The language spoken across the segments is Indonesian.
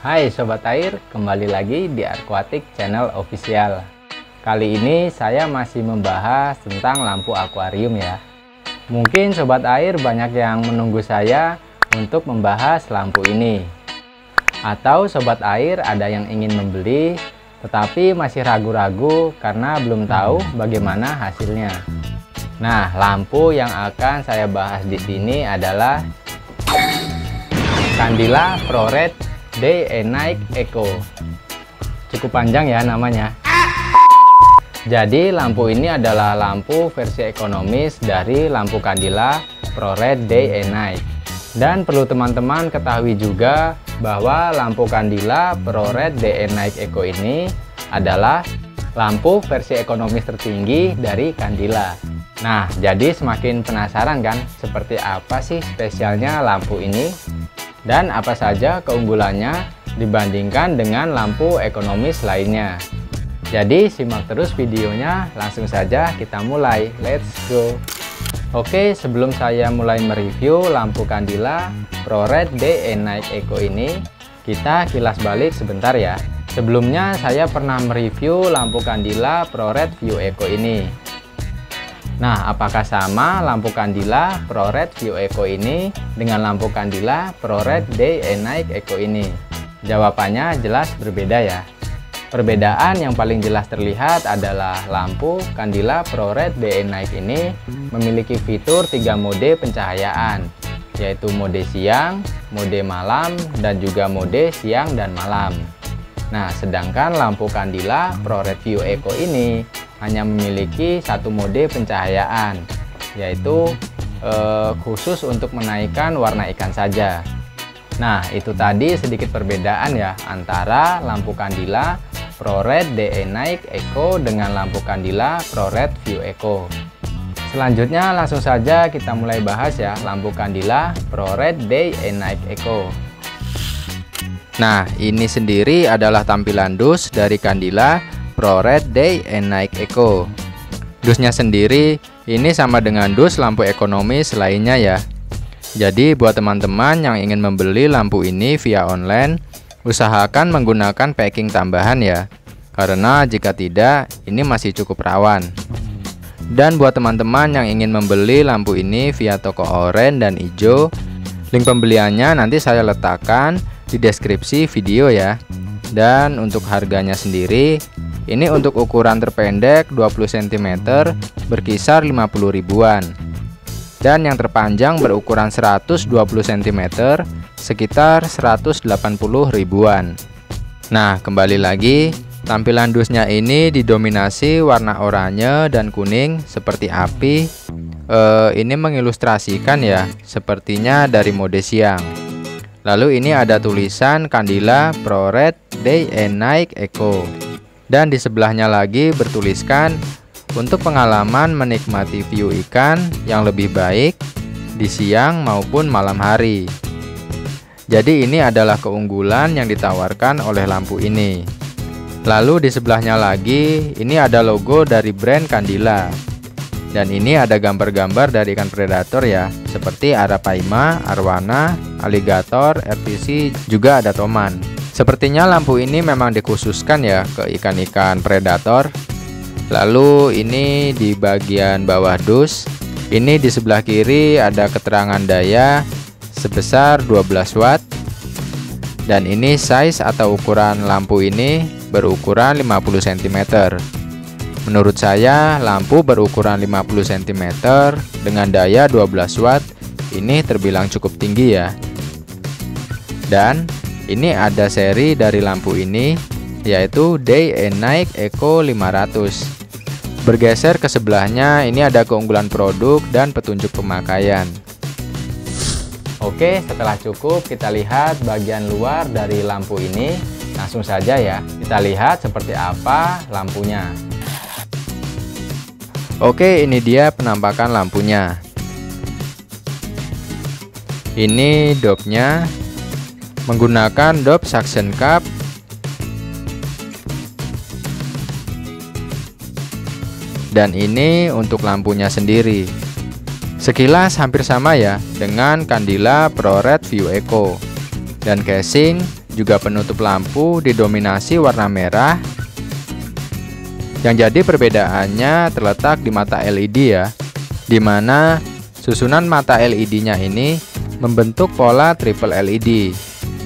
Hai Sobat Air, kembali lagi di Aquatic Channel Official. Kali ini saya masih membahas tentang lampu akuarium ya. Mungkin Sobat Air banyak yang menunggu saya untuk membahas lampu ini. Atau Sobat Air ada yang ingin membeli tetapi masih ragu-ragu karena belum tahu bagaimana hasilnya. Nah, lampu yang akan saya bahas di sini adalah Candila ProRed Day and Night Eco. Cukup panjang ya namanya. Jadi lampu ini adalah lampu versi ekonomis dari lampu Candila ProRed Day and Night. Dan perlu teman-teman ketahui juga bahwa lampu Candila ProRed Day and Night Eco ini adalah lampu versi ekonomis tertinggi dari Candila. Nah, jadi semakin penasaran kan seperti apa sih spesialnya lampu ini? Dan apa saja keunggulannya dibandingkan dengan lampu ekonomis lainnya. Jadi simak terus videonya, langsung saja kita mulai. Let's go. Oke, sebelum saya mulai mereview lampu Candila ProRed Day and Night Eco ini, kita kilas balik sebentar ya. Sebelumnya saya pernah mereview lampu Candila ProRed View Eco ini. Nah, apakah sama lampu Candila ProRed View Eco ini dengan lampu Candila ProRed Day and Night Eco ini? Jawabannya jelas berbeda ya. Perbedaan yang paling jelas terlihat adalah lampu Candila ProRed Day and Night ini memiliki fitur 3 mode pencahayaan, yaitu mode siang, mode malam, dan juga mode siang dan malam. Nah, sedangkan lampu Candila ProRed View Eco ini hanya memiliki satu mode pencahayaan, yaitu khusus untuk menaikkan warna ikan saja. Nah, itu tadi sedikit perbedaan ya antara lampu Candila ProRed Day and Night Eco dengan lampu Candila ProRed View Eco. Selanjutnya langsung saja kita mulai bahas ya lampu Candila ProRed Day and Night Eco. Nah, ini sendiri adalah tampilan dus dari Candila ProRed Day and Night Eco. Dusnya sendiri ini sama dengan dus lampu ekonomis lainnya ya. Jadi buat teman-teman yang ingin membeli lampu ini via online, usahakan menggunakan packing tambahan ya. Karena jika tidak, ini masih cukup rawan. Dan buat teman-teman yang ingin membeli lampu ini via toko oranye dan hijau, link pembeliannya nanti saya letakkan di deskripsi video ya. Dan untuk harganya sendiri, ini untuk ukuran terpendek 20 cm berkisar 50 ribuan. Dan yang terpanjang berukuran 120 cm sekitar 180 ribuan. Nah, kembali lagi, tampilan dusnya ini didominasi warna oranye dan kuning seperti api. Ini mengilustrasikan ya, sepertinya dari mode siang. Lalu ini ada tulisan Candila ProRed Day and Night Eco. Dan di sebelahnya lagi bertuliskan untuk pengalaman menikmati view ikan yang lebih baik di siang maupun malam hari. Jadi ini adalah keunggulan yang ditawarkan oleh lampu ini. Lalu di sebelahnya lagi ini ada logo dari brand Candila. Dan ini ada gambar-gambar dari ikan predator ya, seperti arapaima, arwana, aligator, RTC, juga ada toman. Sepertinya lampu ini memang dikhususkan ya ke ikan-ikan predator. Lalu ini di bagian bawah dus, ini di sebelah kiri ada keterangan daya sebesar 12 watt. Dan ini size atau ukuran lampu ini berukuran 50 cm. Menurut saya lampu berukuran 50 cm dengan daya 12 watt ini terbilang cukup tinggi ya. Dan ini ada seri dari lampu ini, yaitu Day and Night Eco 500. Bergeser ke sebelahnya, ini ada keunggulan produk dan petunjuk pemakaian. Oke, setelah cukup kita lihat bagian luar dari lampu ini. Langsung saja ya, kita lihat seperti apa lampunya. Oke, ini dia penampakan lampunya. Ini dopnya menggunakan dop suction cup. Dan ini untuk lampunya sendiri. Sekilas hampir sama ya dengan Candila ProRed View Eco. Dan casing juga penutup lampu didominasi warna merah. Yang jadi perbedaannya terletak di mata LED ya, dimana susunan mata LED-nya ini membentuk pola triple LED,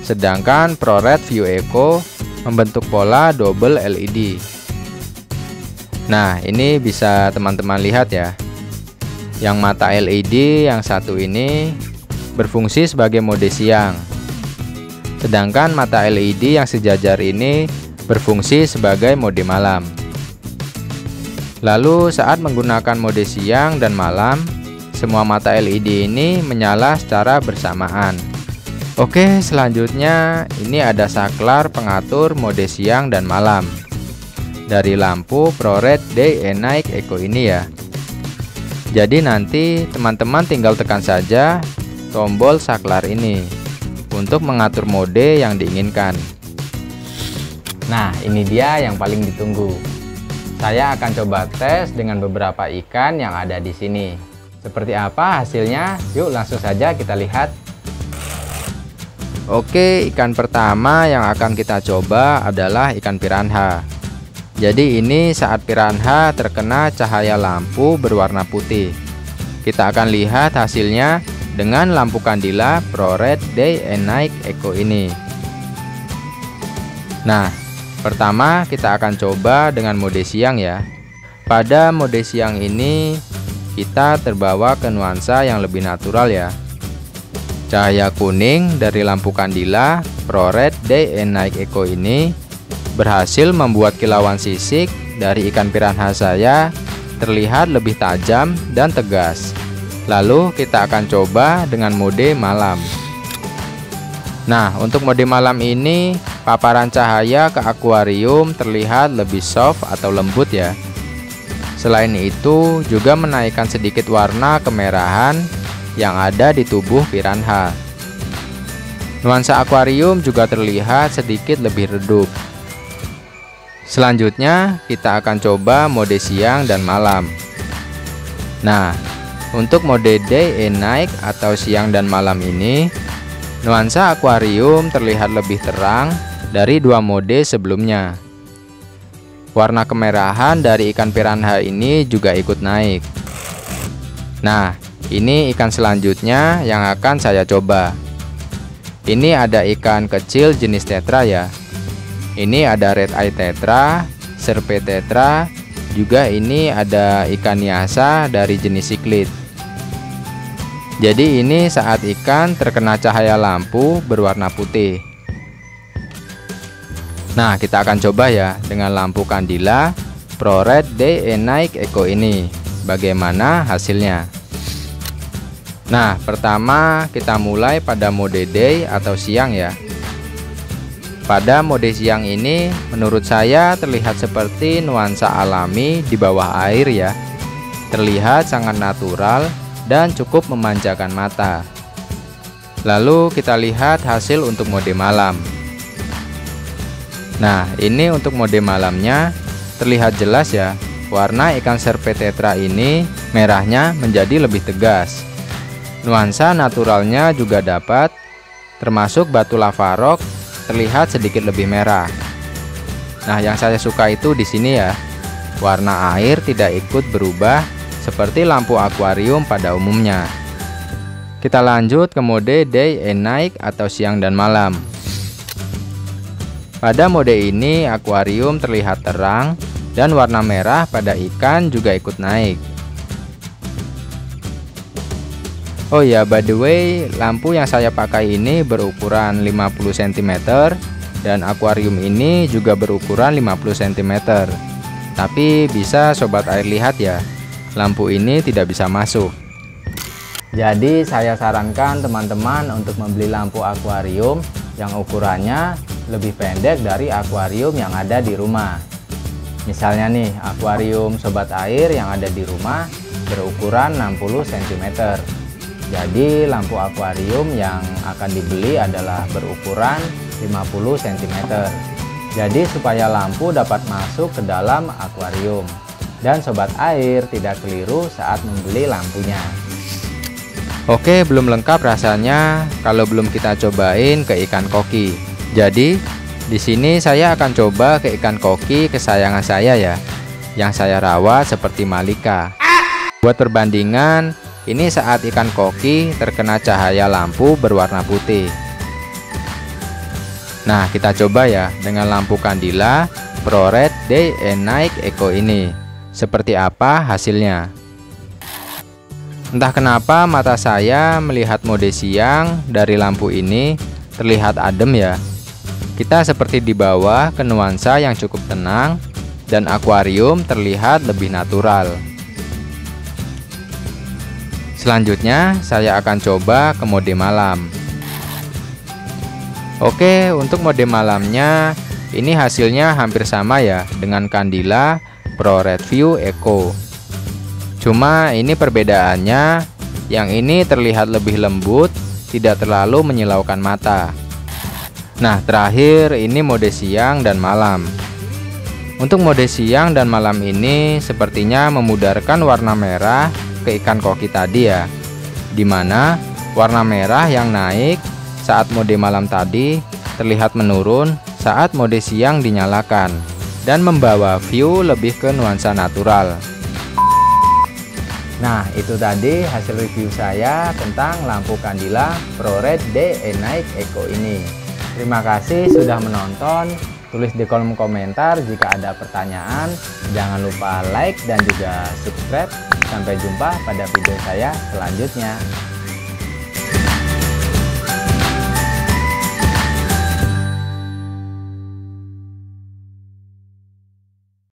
sedangkan ProRed View Eco membentuk pola double LED. Nah, ini bisa teman-teman lihat ya. Yang mata LED yang satu ini berfungsi sebagai mode siang, sedangkan mata LED yang sejajar ini berfungsi sebagai mode malam. Lalu saat menggunakan mode siang dan malam, semua mata LED ini menyala secara bersamaan. Oke, selanjutnya ini ada saklar pengatur mode siang dan malam dari lampu ProRed Day and Night Eco ini ya. Jadi nanti teman-teman tinggal tekan saja tombol saklar ini untuk mengatur mode yang diinginkan. Nah, ini dia yang paling ditunggu. Saya akan coba tes dengan beberapa ikan yang ada di sini. Seperti apa hasilnya? Yuk langsung saja kita lihat. Oke, ikan pertama yang akan kita coba adalah ikan piranha. Jadi ini saat piranha terkena cahaya lampu berwarna putih. Kita akan lihat hasilnya dengan lampu kandila ProRed Day and Night Eco ini. Nah, pertama kita akan coba dengan mode siang ya. Pada mode siang ini kita terbawa ke nuansa yang lebih natural ya. Cahaya kuning dari lampu kandila ProRed Day and Night Eco ini berhasil membuat kilauan sisik dari ikan piranha saya terlihat lebih tajam dan tegas. Lalu kita akan coba dengan mode malam. Nah, untuk mode malam ini paparan cahaya ke akuarium terlihat lebih soft atau lembut ya. Selain itu juga menaikkan sedikit warna kemerahan yang ada di tubuh piranha. Nuansa akuarium juga terlihat sedikit lebih redup. Selanjutnya kita akan coba mode siang dan malam. Nah, untuk mode day and night atau siang dan malam ini, nuansa akuarium terlihat lebih terang dari dua mode sebelumnya. Warna kemerahan dari ikan piranha ini juga ikut naik. Nah, ini ikan selanjutnya yang akan saya coba. Ini ada ikan kecil jenis tetra ya. Ini ada red eye tetra, serpe tetra, juga ini ada ikan niasa dari jenis cichlid. Jadi ini saat ikan terkena cahaya lampu berwarna putih. Nah, kita akan coba ya dengan lampu kandila ProRed Day and Night Eco ini. Bagaimana hasilnya? Nah, pertama kita mulai pada mode day atau siang ya. Pada mode siang ini menurut saya terlihat seperti nuansa alami di bawah air ya. Terlihat sangat natural dan cukup memanjakan mata. Lalu kita lihat hasil untuk mode malam. Nah, ini untuk mode malamnya terlihat jelas ya. Warna ikan serpe tetra ini merahnya menjadi lebih tegas. Nuansa naturalnya juga dapat, termasuk batu lava rock terlihat sedikit lebih merah. Nah, yang saya suka itu di sini ya. Warna air tidak ikut berubah seperti lampu akuarium pada umumnya. Kita lanjut ke mode day and night atau siang dan malam. Pada mode ini akuarium terlihat terang dan warna merah pada ikan juga ikut naik. Oh ya, by the way, lampu yang saya pakai ini berukuran 50 cm dan akuarium ini juga berukuran 50 cm. Tapi bisa sobat air lihat ya, lampu ini tidak bisa masuk. Jadi saya sarankan teman-teman untuk membeli lampu akuarium yang ukurannya lebih pendek dari akuarium yang ada di rumah. Misalnya nih, akuarium sobat air yang ada di rumah berukuran 60 cm. Jadi lampu akuarium yang akan dibeli adalah berukuran 50 cm. Jadi supaya lampu dapat masuk ke dalam akuarium dan sobat air tidak keliru saat membeli lampunya. Oke, belum lengkap rasanya kalau belum kita cobain ke ikan koki. Jadi di sini saya akan coba ke ikan koki kesayangan saya ya, yang saya rawat seperti Malika. Buat perbandingan, ini saat ikan koki terkena cahaya lampu berwarna putih. Nah, kita coba ya dengan lampu Candila ProRed Day and Night Eco ini. Seperti apa hasilnya? Entah kenapa mata saya melihat mode siang dari lampu ini terlihat adem ya. Kita seperti di bawah ke nuansa yang cukup tenang dan akuarium terlihat lebih natural. Selanjutnya saya akan coba ke mode malam. Oke, untuk mode malamnya ini hasilnya hampir sama ya dengan Candila ProRed View Eco. Cuma ini perbedaannya, yang ini terlihat lebih lembut, tidak terlalu menyilaukan mata. Nah, terakhir ini mode siang dan malam. Untuk mode siang dan malam ini sepertinya memudarkan warna merah ke ikan koki tadi ya, dimana warna merah yang naik saat mode malam tadi terlihat menurun saat mode siang dinyalakan dan membawa view lebih ke nuansa natural. Nah, itu tadi hasil review saya tentang lampu Candila ProRed Day and Night Eco ini. Terima kasih sudah menonton. Tulis di kolom komentar jika ada pertanyaan. Jangan lupa like dan juga subscribe. Sampai jumpa pada video saya selanjutnya.